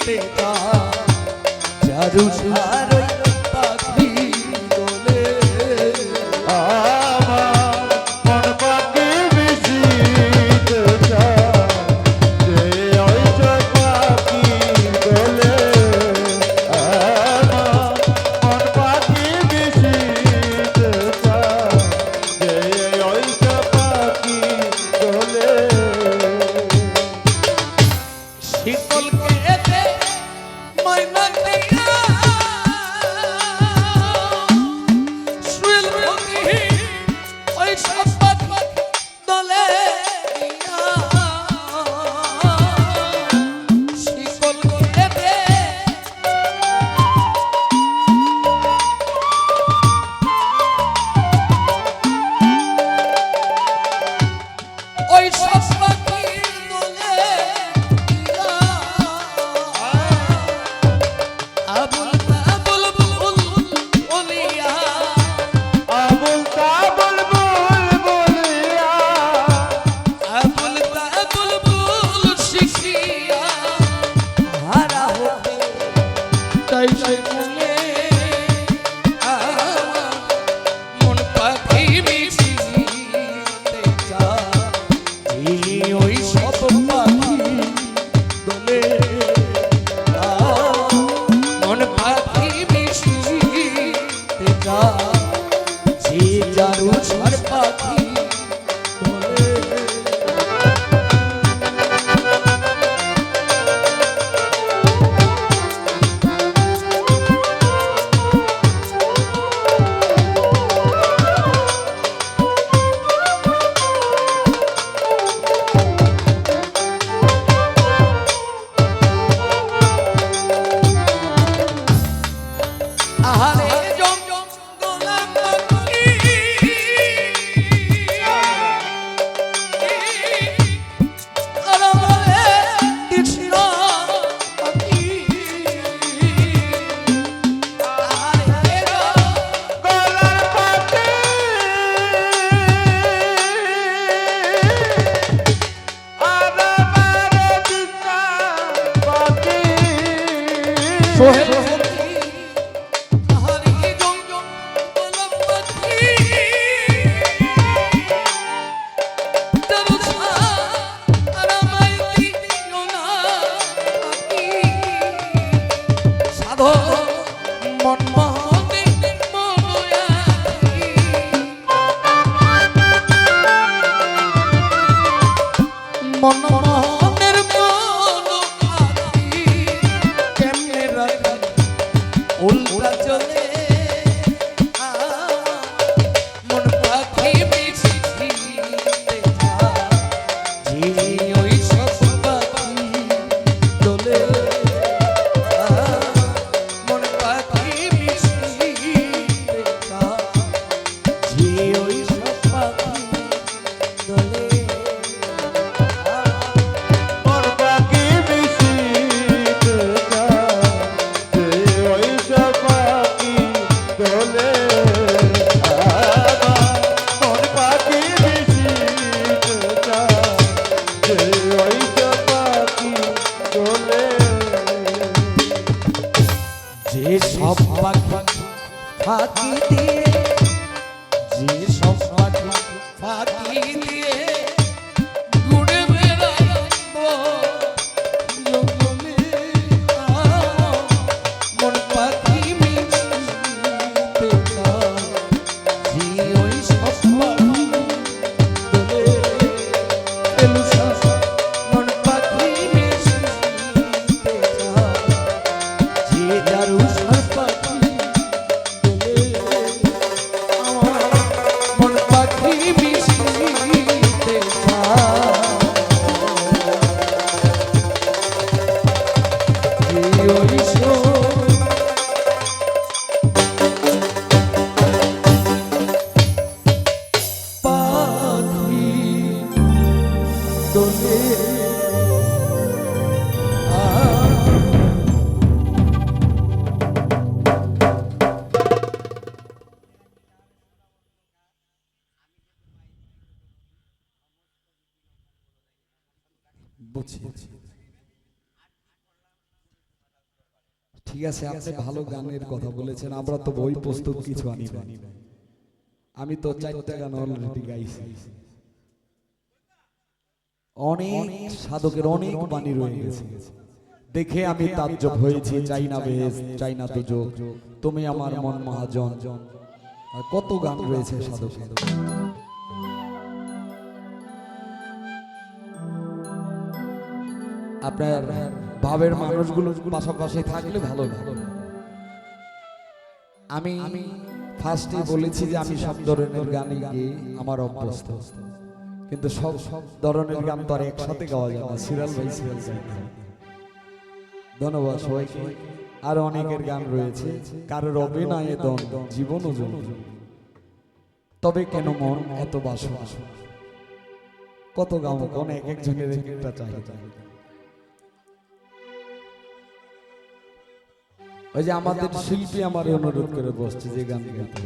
মিশিতে চারু সার পাখি দোলে মন পাখি মিশিতে যে ওই পাখি দোলে মন পাখি মিশিতে যে ওই পাখি দোলে শীতল কেতে ময়না দিয়া শুয়েল পাখি ওই সব পাখি দলে শীতল কেতে ওই সব পাখি দলে আবুল আবুল বলিয়া আবুল তাবুল বলিয়া আবুল আবুল শিখিয়া হারা হতে তাই সে বলে মন পাখি মিশিতে চাই ওই সব পাখি দোলে মন পাখি মিশিতে চাই যারু সার পাখি দোলে আহারে জম জম গোলাপ পাখি আরামে কৃষ্ণ পাখি আহারে গলার পাখি আরামারে দিশা পাখি সোহেল আহারে জম জম গোলাপ পাখি দরসা আরামাই দিও না পাখি সাধো মন মোহনে মনোয়াখি মন মোহনের মনোয়াখি কেমনে রাখি উল্টা চলে মন পাখি মিশিতে চাই ওই সব পাখি দোলে মন পাখি মিশিতে চাই ওই সব পাখি দোলে মন পাখি মিশিতে যে ওই পাখি দোলে মন পাখি মিশিতে যে ওই পাখি দোলে যে সব পাখি ফাঁকি দিয়ে যে সব পাখি ফাঁকি দিয়ে ঘুরে বেড়াবো জঙ্গলে মন পাখি মিশিতে চাই ওই সব পাখি দোলে এলুসা মন পাখি মিশিতে চাই যে যারু সার পাখি দোলে ঠিক আছে, আপনি ভালো গানের কথা বলেছেন, আমরা তো বই পুস্তক কিছু আনি না। আমি তো 4টা গান অলরেডি গাইছি। অনেক সাধকের অনেক বাণী রয়ে গেছে, দেখে আমি তাজ্জব হয়েছি। চাই না বেহেশত, চাই না দুজক, তুমি আমার মন মহাজন। আর কত গান রয়েছে সাধকের। আপনার ভাবের মানুষগুলো পাশাপাশি থাকলে ভালো লাগে। আমি ফার্স্টে বলেছি যে আমি সব ধরনের গানই গেয়ে আমার অভ্যস্ত, কিন্তু সব ধরনের গান তো আর একসাথে গাওয়া যায় না, সিরিয়াল বাই সিরিয়াল গাইতে হয়। ধন্যবাদ সবাইকে। আর অনেকের গান রয়েছে, কারোর অভিনয়ে দ্বন্দ্ব, জীবন ও যৌন। তবে কেন মন এত বাসনা, কত গান, কোন এক একজনের একটা চাহিদা। ওই যে আমাদের শিল্পী আমার অনুরোধ করে বসছে যে গান গাইতে।